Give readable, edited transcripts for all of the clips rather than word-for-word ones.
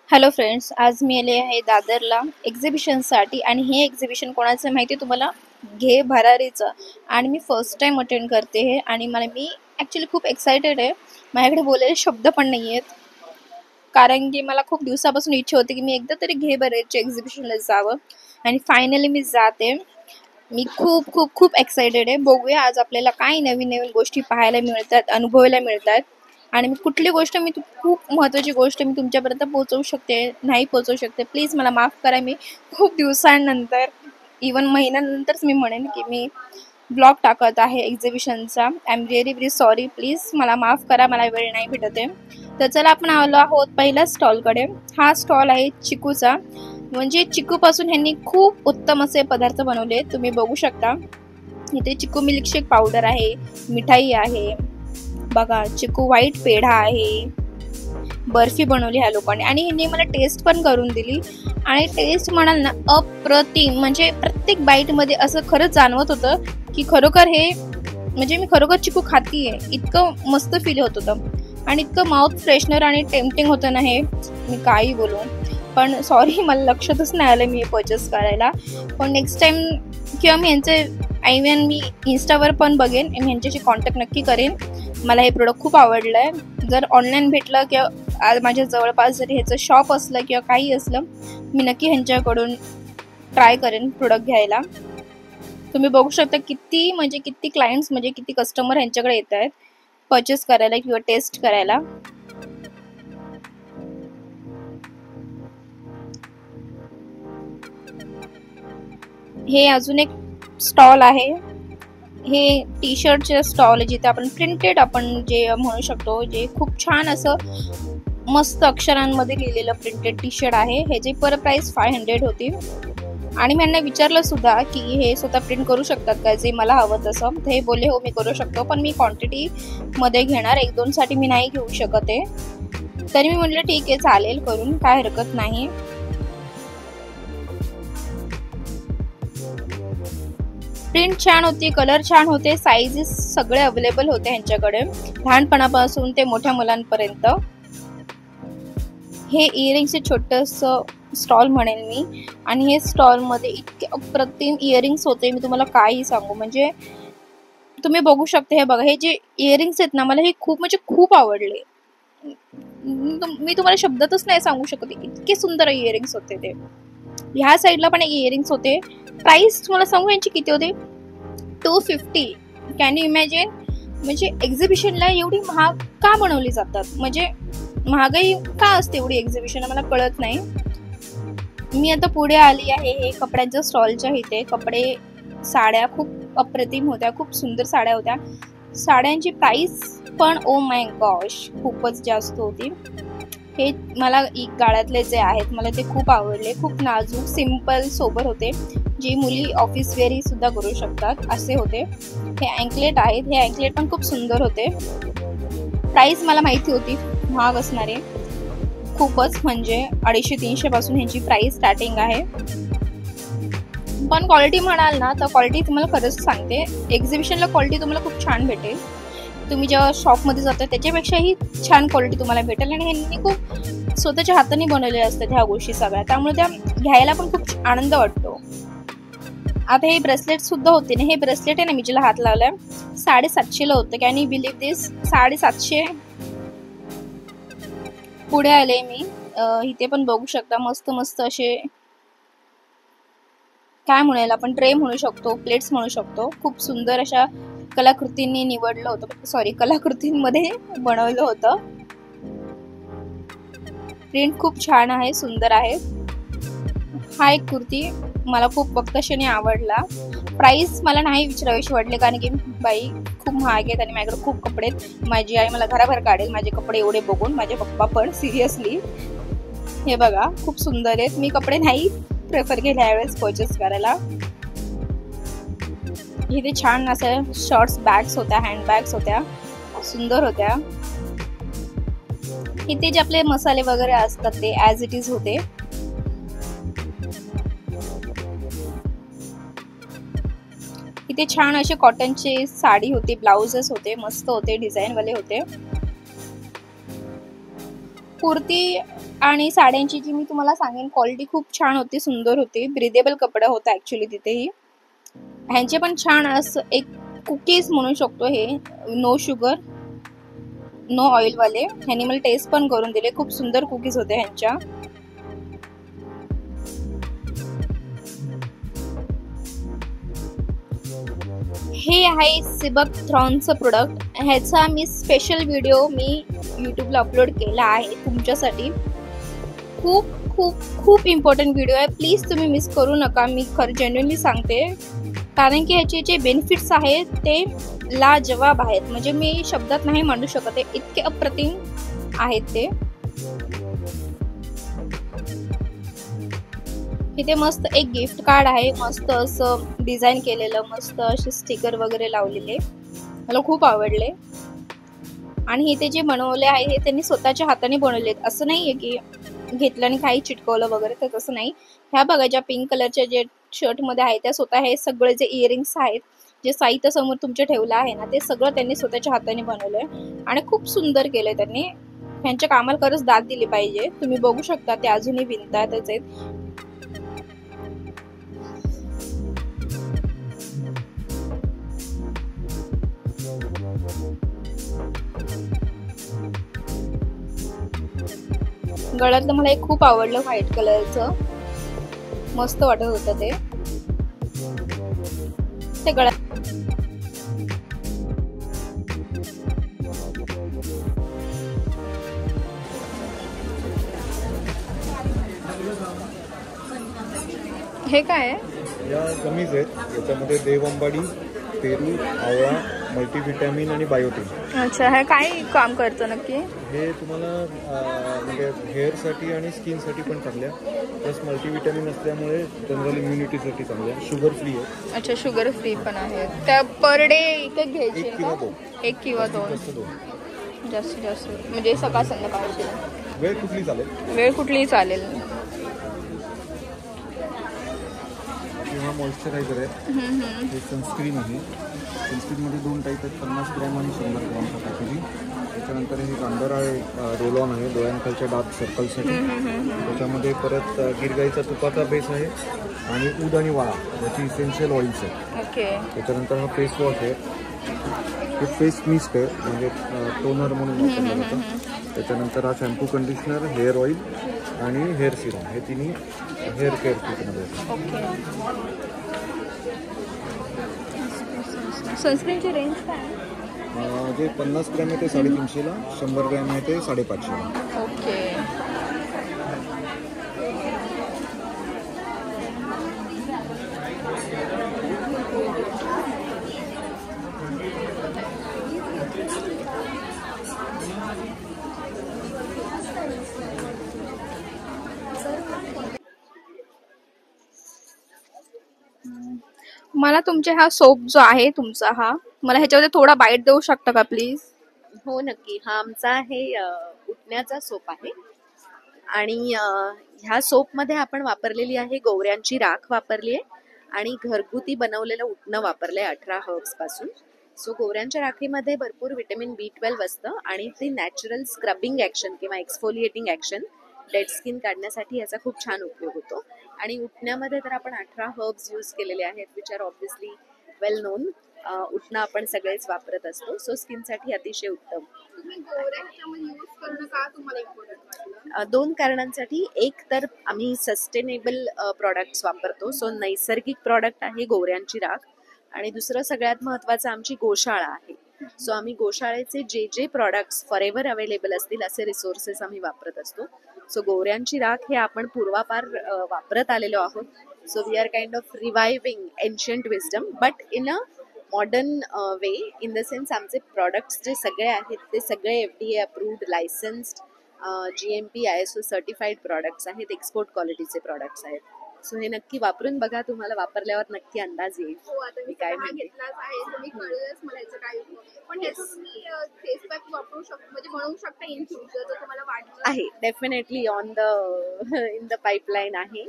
Hello friends, आज मी आले आहे दादरला एक्झिबिशनसाठी आणि हे एक्झिबिशन कोणाचं माहिती आहे तुम्हाला? घे भरारीचं. आणि मी फर्स्ट टाइम अटेंड करते हे आणि मी ॲक्च्युली खूप एक्सायटेड आहे. माझ्याकडे बोलायला शब्द पण नाही आहेत, कारण की मला खूप दिवसापासून इच्छा होती की मी एकदा तरी घे भरारीच्या एक्झिबिशनला जावं आणि फायनली मी जाते. मी खूप खूप खूप एक्सायटेड आहे. बघूया आज आपल्याला काय नवीन नवीन गोष्टी पाहायला मिळतात, अनुभवायला मिळतात. आणि कुठली गोष्ट खूप महत्त्वाची गोष्ट मी तुमच्यापर्यंत पोहोचवू शकते, नाही पोहोचवू शकते, प्लीज मला माफ करा. मी खूप दिवसांनंतर, इवन महिन्यानंतरच मी म्हणेन की मी ब्लॉग टाकत आहे एक्झिबिशनचा. I am very very sorry, please मला माफ करा, मला वेळ नाही भेटत आहे. तर चला आपण आलो आहोत पहिल्या स्टॉलकडे. हा स्टॉल आहे चिकूचा. म्हणजे चिकूपासून ह्यांनी खूप उत्तम असे पदार्थ बनवले, तुम्ही बघू शकता. इथे चिकू मिल्कशेक पावडर आहे, मिठाई आहे, बघा चिकू व्हाईट पेढा आहे, बर्फी बनवली ह्या लोकांनी आणि ह्यांनी मला टेस्ट पण करून दिली. आणि टेस्ट म्हणाल ना, अप्रतिम. म्हणजे प्रत्येक बाईटमध्ये असं खरंच जाणवत होतं की खरोखर हे म्हणजे मी खरोखर चिकू खातीये, इतकं मस्त फील होत होतं. आणि इतकं माउथ फ्रेशनर आणि टेम्पटिंग होतं ना हे, मी काही बोलू. पण सॉरी, मला लक्षातच नाही आलं मी हे परचेस करायला. पण नेक्स्ट टाइम किंवा मी यांचे मी इन्स्टावर पण बघेन आणि ह्यांच्याशी कॉन्टॅक्ट नक्की करेन. मला हे प्रोडक्ट खूप आवडलं आहे. जर ऑनलाईन भेटलं किंवा माझ्या जवळपास जरी ह्याचं शॉप असलं किंवा काही असलं, मी नक्की ह्यांच्याकडून ट्राय करेन प्रोडक्ट घ्यायला. तुम्ही बघू शकता किती क्लायंट्स म्हणजे किती कस्टमर ह्यांच्याकडे येत आहेत परचेस करायला किंवा टेस्ट करायला. हे अजून एक स्टॉल आहे. हे टी शर्टचे स्टॉल आहे, जिथे आपण प्रिंटेड जे म्हणू शकतो, जे खूप छान असं मस्त अक्षरांमध्ये लिहिलेलं प्रिंटेड टी शर्ट आहे. ह्याची पर प्राइस 500 होती. आणि मी यांना विचारलं सुद्धा की हे स्वतः प्रिंट करू शकतात का, जे मला हवं तसं. हे बोलले हो मी करू शकतो, पण मी क्वांटिटीमध्ये घेणार, 1-2 साठी मी नाही घेऊ शकत आहे. तरी मी म्हटलं ठीक आहे, चालेल, करून काय हरकत नाही. प्रिंट छान होती, कलर छान होते, साईजेस सगळे अवेलेबल होते ह्यांच्याकडे, लहानपणापासून ते मोठ्या मुलांपर्यंत. हे इयरिंगचे छोटंसं स्टॉल म्हणेन मी. आणि हे स्टॉलमध्ये इतके अप्रतिम इयरिंग्स होते, मी तुम्हाला काही सांगू. म्हणजे तुम्ही बघू शकता, हे बघा, हे जे इयरिंग्स आहेत ना, मला हे खूप आवडले. मी तुम्हाला शब्दातच नाही सांगू शकत, इतके सुंदर इयरिंग्स होते ते. ह्या साईडला पण एक इयरिंग्स होते. प्राइस तुम्हाला सांगू यांची किती होते? 250. Can you imagine? म्हणजे एक्झिबिशनला एवढी महाग का बनवली जातात? म्हणजे महागाई का असते एवढी एक्झिबिशन, मला कळत नाही. मी आता पुढे आली आहे हे कपड्यांच्या स्टॉलच्या इथे. साड्या खूप अप्रतिम होत्या, खूप सुंदर साड्या होत्या. साड्यांची प्राइस पण ओ माय गॉश खूपच जास्त होती. हे मला गाळ्यातले जे आहेत मला ते खूप आवडले. खूप नाजूक, सिम्पल, सोबर होते, जे मुली ऑफिस वेअर सुद्धा करू शकतात असे होते. हे अँकलेट आहेत, हे अँकलेट पण खूप सुंदर होते. प्राइस मला माहिती होती महाग असणारे खूपच, म्हणजे 250-300 पासून ह्यांची प्राइस स्टार्टिंग आहे. पण क्वालिटी म्हणाल ना, तर क्वालिटी तुम्हाला खरंच सांगते, एक्झिबिशनला क्वालिटी तुम्हाला खूप छान भेटेल. तुम्ही जेव्हा शॉपमध्ये जाता त्याच्यापेक्षाही छान क्वालिटी तुम्हाला भेटेल. आणि ह्यांनी खूप स्वतःच्या हाताने बनवलेले असतात ह्या गोष्टी सगळ्या, त्यामुळे त्या घ्यायला पण खूप आनंद वाटतो. आता हे ब्रेसलेट सुद्धा होते ना, हे ब्रेसलेट आहे ना, मी ज्याला हात लावलाय, 750 होतं. कॅन यू बिलीव्ह दिस? 750. पुढे आले मी. इथे पण बघू शकता, मस्त मस्त असे, काय म्हणूया आपण, ट्रे म्हणू शकतो, प्लेट्स म्हणू शकतो. खूप सुंदर अशा कलाकृतींनी निवडलं होतं, कलाकृतींमध्ये बनवलं होतं. प्रिंट खूप छान आहे, सुंदर आहे. हा एक कुर्ती मला खूप बघताक्षणी आवडला. प्राइस मला नाही विचारावीशी वाटले, कारण की बाई खूप महाग आहेत आणि माझ्याकडे खूप कपडे आहेत. माझी आई मला घराबाहेर काढेल माझे कपडे एवढे बघून, माझे पप्पा पण सिरियसली. हे बघा, खूप सुंदर आहेत. मी कपडे नाही प्रेफर केले यावेळेस परचेस करायला. इथे छान असं शॉर्ट्स बॅग्स होत्या, हँड बॅग्स होत्या, सुंदर होत्या. इथे जे आपले मसाले वगैरे असतात ते ॲज इट इज होते. इथे छान असे कॉटनचे साडी होती, ब्लाउजेस होते, मस्त होते, डिझाईन वाले होते. कुर्ती आणि साड्यांची जी मी तुम्हाला सांगेन क्वालिटी खूप छान होती, सुंदर होती, ब्रिदेबल कपडा होता ॲक्च्युली तिथेही. ह्यांचे पण छान असं एक कुकीज म्हणू शकतो हे, नो शुगर नो ऑइलवाले. ह्यांनी मला टेस्ट पण करून दिले, खूप सुंदर कुकीज होते ह्यांच्या. हे आहे सिबक थ्रॉनचं प्रोडक्ट. ह्याचा मी स्पेशल व्हिडिओ मी यूट्यूबला अपलोड केला आहे तुमच्यासाठी. खूप खूप खूप इम्पॉर्टंट व्हिडिओ आहे, प्लीज तुम्ही मिस करू नका. मी खरं जेन्युइनली सांगते, कारण की ह्याचे जे बेनिफिट्स आहेत ते लाजवाब आहेत. म्हणजे मी शब्दात नाही मांडू शकत, इतके अप्रतिम आहेत ते. इथे मस्त एक गिफ्ट कार्ड आहे, मस्त असं डिझाईन केलेलं, मस्त असे स्टिकर वगैरे लावलेले, मला खूप आवडले. आणि इथे जे बनवले आहे हे त्यांनी स्वतःच्या हाताने बनवलेत, असं नाहीये की घेतलं आणि काही चिटकवलं वगैरे, तर तसं नाही. ह्या बघा ज्या पिंक कलरच्या जे शर्ट मध्ये आहे त्या स्वतः हे सगळे जे इयरिंग्स आहेत, जे साहित्य समोर तुमच्या ठेवलं आहे ना, ते सगळं त्यांनी स्वतःच्या हाताने बनवलंय आणि खूप सुंदर केलंय त्यांनी. ह्यांच्या कामाला खरंच दाद दिली पाहिजे. तुम्ही बघू शकता ते अजूनही विणतातच आहेत. गळ्यातलं मला एक खूप आवडलं, व्हाईट कलरचं, मस्त वाटत होतं ते गळ्यात. हे काय आहे? या गमीज आहेत, याच्यामध्ये देवंबाडी, पेरू, आवळा, मल्टीव्हिटॅमिन आणि बायोटिन. अच्छा, हे काय काम करतं नक्की? हे तुम्हाला म्हणजे हेअरसाठी आणि स्किनसाठी पण चांगल्या, प्लस मल्टीव्हिटॅमिन असल्यामुळे जनरल इम्युनिटीसाठी चांगल्या, शुगर फ्री आहे. अच्छा, शुगर फ्री पण आहे. त्या पर डे इथे घ्यायचे 1 किंवा 2. 1 किंवा 2 जास्तीत जास्त, म्हणजे सकाळ संध्याकाळची. वेळ कुठली चालेल? वेळ कुठलीही चालेल. किंवा मॉइश्चरायझर आहे, हे सनस्क्रीन आहे. सनस्क्रीनमध्ये 2 टाईप आहेत, 50 ग्रॅम आणि 100 ग्रॅमचा पॅकेजिंग. त्याच्यानंतर हे अंडर आय रोल ऑन आहे, डोळ्यांखालच्या डार्क सर्कलसाठी. त्याच्यामध्ये परत गिरगाईचा तुपाचा बेस आहे आणि ऊद आणि वाळा याची इसेन्शियल ऑइल्स आहे. ओके. त्याच्यानंतर हा फेस वॉश आहे, हे फेस मिस्ट आहे, म्हणजे टोनर म्हणून वापरलं जातं. त्याच्यानंतर हा शॅम्पू, कंडिशनर, हेअर ऑइल आणि हेअर सिरम, हे तिन्ही हेअर केअर किटमध्ये येतात. ओके. सनस्क्रीनची रेंज काय? जे 50 ग्रॅम आहे ते 350ला, 100 ग्रॅम आहे ते 550ला. ओके. मला तुमचे हा सोप जो आहे तुमचा, हा मला ह्याच्यामध्ये थोडा बाईट देऊ शकता का प्लीज? हो नक्की. हा आमचा आहे उटण्याचा सोप आहे आणि ह्या सोपमध्ये आपण वापरलेली आहे गोवऱ्यांची राख वापरली आहे आणि घरगुती बनवलेलं उटणं वापरलंय 18 हर्ब्स पासून. सो गोवऱ्यांच्या राखीमध्ये भरपूर विटॅमिन B12 असतं आणि ती नॅचरल स्क्रबिंग ॲक्शन किंवा एक्सफोलिएटिंग ॲक्शन, डेड स्किन काढण्यासाठी याचा खूप छान उपयोग होतो. आणि उटण्यामध्ये तर आपण 18 हर्ब्स यूज केलेले आहेत, which are obviously well non. उटणं आपण सगळेच वापरत असतो, सो स्किनसाठी अतिशय उत्तम. 2 कारणांसाठी. एक तर आम्ही सस्टेनेबल प्रॉडक्ट्स वापरतो, सो नैसर्गिक प्रॉडक्ट आहे गोवऱ्यांची राख. आणि दुसरं सगळ्यात महत्त्वाचं आमची गोशाळा आहे. सो आम्ही गोशाळेचे जे जे प्रॉडक्ट्स फॉरेव्हर अवेलेबल असतील असे रिसोर्सेस आम्ही वापरत असतो. सो गोवऱ्यांची राख हे आपण पूर्वापार वापरत आलेलो आहोत. So we are kind of reviving ancient wisdom but in a modern way, in the sense आमचे प्रॉडक्ट्स जे सगळे आहेत ते सगळे FDA approved, licensed, GMP ISO certified products आहेत, एक्सपोर्ट क्वालिटीचे प्रॉडक्ट्स आहेत. सो हे नक्की वापरून बघा, तुम्हाला वापरल्यावर नक्की अंदाज येईल मी काय म्हणते. आहे definitely on the in the pipeline आहे.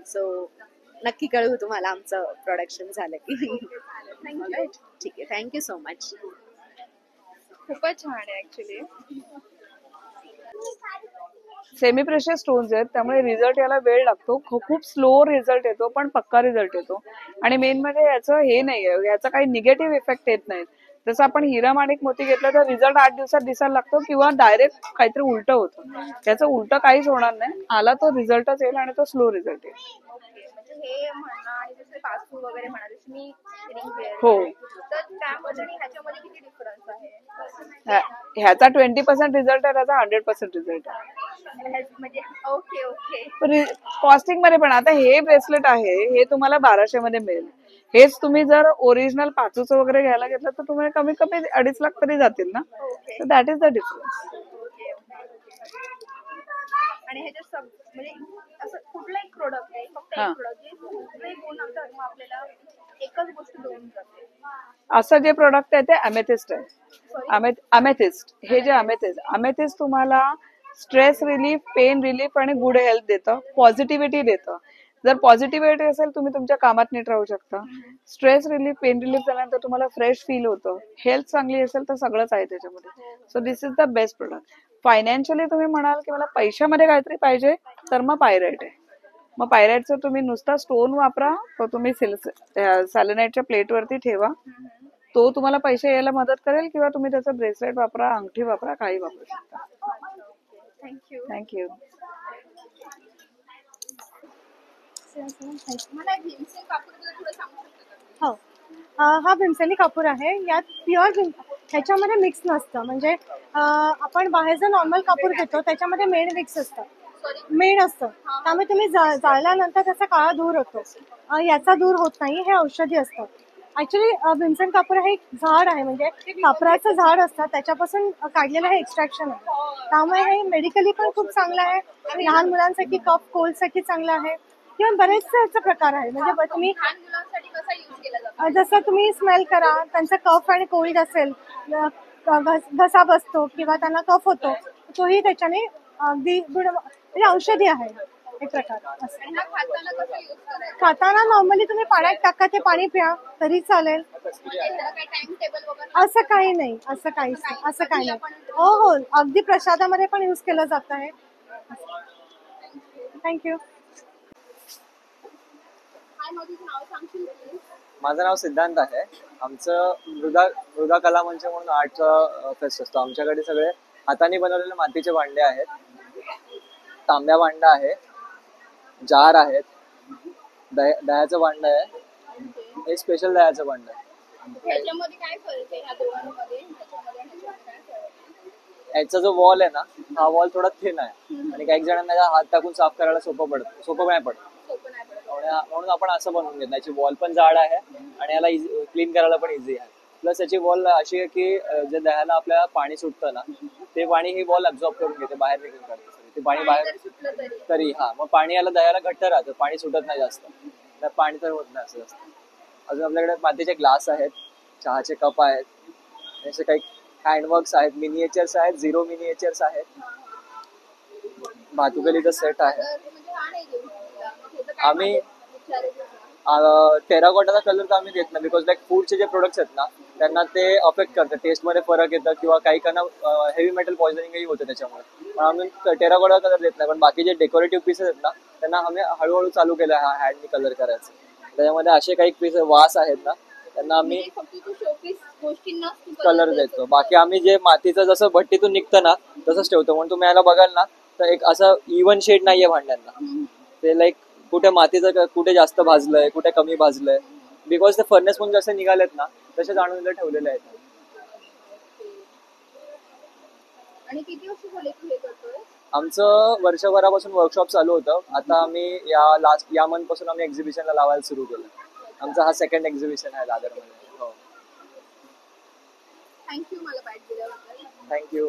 सो नक्की कळवू तुम्हाला आमचं प्रोडक्शन झालं की. ठीक आहे, थँक्यू सो मच. खूपच छान आहे ऍक्च्युली. सेमी प्रेशियस स्टोन्स आहेत, त्यामुळे रिझल्ट याला वेळ लागतो. खूप स्लो रिझल्ट येतो, पण पक्का रिझल्ट येतो. आणि मेन म्हणजे याचं हे नाहीये, याचा काही निगेटिव्ह इफेक्ट येत नाहीत. जसं आपण हिरा माणिक मोती घेतलं तर रिझल्ट 8 दिवसात दिसायला लागतो, किंवा डायरेक्ट काहीतरी उलट होतं. त्याचं उलट काहीच होणार नाही. आला तो रिझल्टच येईल आणि तो स्लो रिझल्ट येईल. म्हणजे हे म्हणा आणि जसे पासू वगैरे म्हणा, जसे मी रिंग वेअर हो. तर त्यामध्ये आणि ह्याच्यामध्ये किती डिफरन्स आहे? ह्याचा 20% रिझल्ट आहे, त्याचा 100% रिझल्ट आहे. म्हणजे ओके ओके. कॉस्टिंग मध्ये पण आता हे ब्रेसलेट आहे, हे तुम्हाला 1200 मध्ये मिळेल. हेच तुम्ही जर ओरिजिनल पाचूचं वगैरे घ्यायला घेतलं तर तुम्हाला कमीत कमी 2.5 लाख तरी जातील ना. ओके. तर दॅट इज द डिफरन्स. आणि ह्याच्यात म्हणजे असं कुठलं एक प्रोडक्ट आहे, फक्त हा. एक प्रोडक्ट जे सगळे गुण धर्म आपल्याला एकच गोष्ट देऊन जाते. असं जे प्रोडक्ट आहे ते अमेथिस्ट आहे. अमेथिस्ट, हे जे अमेथिस्ट तुम्हाला स्ट्रेस रिलीफ, पेन रिलीफ आणि गुड हेल्थ देतं, पॉझिटिव्हिटी देतं. जर पॉझिटिव्हिटी असेल तुम्ही तुमच्या कामात नीट राहू शकता. स्ट्रेस रिलीफ, पेन रिलीफ झाल्यानंतर तुम्हाला फ्रेश फील होतं. हेल्थ चांगली असेल तर सगळंच आहे त्याच्यामध्ये. So this is the best product. Financially तुम्ही म्हणाल की मला पैशामध्ये काहीतरी पाहिजे, तर मग पायराइट आहे. मग पायराइटचं तुम्ही नुसता स्टोन वापरा, तो तुम्ही सॅलेनाइटच्या प्लेटवरती ठेवा, तो तुम्हाला पैसे यायला मदत करेल, किंवा तुम्ही त्याचं ब्रेसलेट वापरा, अंगठी वापरा, काही वापरू शकता. थँक्यू. थँक्यू. मला भीमसेन कापूरबद्दल थोडं सांगू शकता का? हो. हा भीमसेनी कापूर आहे. यात प्युअर ह्याच्यामध्ये मिक्स नसतं. म्हणजे आपण बाहेर जर नॉर्मल कापूर घेतो त्याच्यामध्ये मेण मिक्स असतं, मेण असतं. त्यामुळे तुम्ही जाळल्यानंतर त्याचा काळा धूर होतो. याचा धूर होत नाही. हे औषधी असतं. ऍक्च्युली भीमसेन कापूर हे एक झाड आहे, म्हणजे कापराचं झाड असतं, त्याच्यापासून काढलेलं हे एक्स्ट्रॅक्शन आहे. त्यामुळे हे मेडिकली पण खूप चांगलं आहे. लहान मुलांसाठी कफ कोल्डसाठी चांगलं आहे, किंवा बरेचसे याचे प्रकार आहे. म्हणजे तुम्ही लहान मुलांसाठी कसा यूज केला जातो? जसं तुम्ही स्मेल करा, त्यांचा कफ आणि कोल्ड असेल, घसा बसतो किंवा त्यांना कफ होतो, तोही त्याच्याने अगदी म्हणजे औषधी आहे एक प्रकार. असं आणि हा खाताना कसा यूज करायचा? खाताना नॉर्मली तुम्ही पाण्यात टाका, ते पाणी प्या तरी चालेल. म्हणजे ह्याला काही टाइम टेबल वगैरे? असं काही नाही, असं काहीच नाही, असं काही नाही. हो हो, अगदी प्रसादामध्ये पण यूज केलं जात आहे. थँक्यू. माझं नाव सिद्धांत आहे. आमचं मृदा कला मंच म्हणून आर्टचा फेस्ट असतो. आमच्याकडे सगळे हाताने बनवलेले मातीचे भांडे आहेत. तांब्या भांडा आहे, जार आहेत, दह्याचं भांड आहे. हे स्पेशल दह्याचं भांड आहे. ह्याच्यामध्ये काय फरक आहे ह्या दोघांमध्ये? ह्याच्यामध्ये आणि ह्याच्यामध्ये काय फरक आहे? याचा जो वॉल आहे ना, हा वॉल थोडा थिन आहे आणि काही जणांना याचा हात टाकून साफ करायला सोपं नाही पडत. सोपं नाही पडत. म्हणून आपण असं बनवून घेतलं. याची वॉल पण जाड आहे आणि याला क्लीन करायला पण इझी आहे. प्लस याची वॉल अशी आहे की जे दह्याला आपल्याला पाणी सुटतं ना, ते पाणी ही वॉल अब्झॉर्ब करून घेते, बाहेर निघून काढते. ते पाणी बाहेर तरी मग पाणी याला दह्याला घट्ट राहतं, पाणी सुटत नाही जास्त. तर पाणी तर होत नाही असं जास्त. अजून आपल्याकडे मातीचे ग्लास आहेत, चहाचे कप आहेत, असे काही हँडवर्क्स आहेत, मिनिएचर्स आहेत, 0 मिनिएचर्स आहेत, भातुकलीचा सेट आहे. आम्ही टेराकोटाचा कलर तर आम्ही देत नाही, बिकॉज लाईक फूडचे जे प्रोडक्ट्स आहेत ना, त्यांना ते अफेक्ट करतं, टेस्टमध्ये फरक येतं, किंवा काही काना हेवी मेटल पॉइझनिंगही होतं त्याच्यामुळे. पण आम्ही टेराकोटा कलर देत नाही. पण बाकी जे डेकोरेटिव्ह पीसेस आहेत ना, त्यांना आम्ही हळूहळू चालू केलं हा हँडनी कलर करायचं. त्याच्यामध्ये असे काही पीस वास आहेत ना, त्यांना आम्ही कलर देतो. बाकी आम्ही जे मातीचं जसं भट्टीतून निघतं ना तसंच ठेवतो. म्हणून तुम्ही याला बघाल ना तर एक असं इव्हन शेड नाहीये भांड्यांना. ते लाईक कुठे मातीचं कुठे जास्त भाजलंय, कुठे कमी भाजलंय, बिकॉज ते फर्नेस म्हणून जसे निघालेत ना तसेच आणून इथे ठेवलेले आहेत. आणि किती वर्ष झाले तू हे करतोय? आमचं वर्षभरापासून वर्कशॉप चालू होतं. आता आम्ही या मंथ पासून आम्ही एक्झिबिशनला लावायला सुरू केलं. आमचा हा सेकंड एक्झिबिशन आहे दादरमध्ये. हो. थँक्यू मला बाईट दिल्याबद्दल. थँक्यू.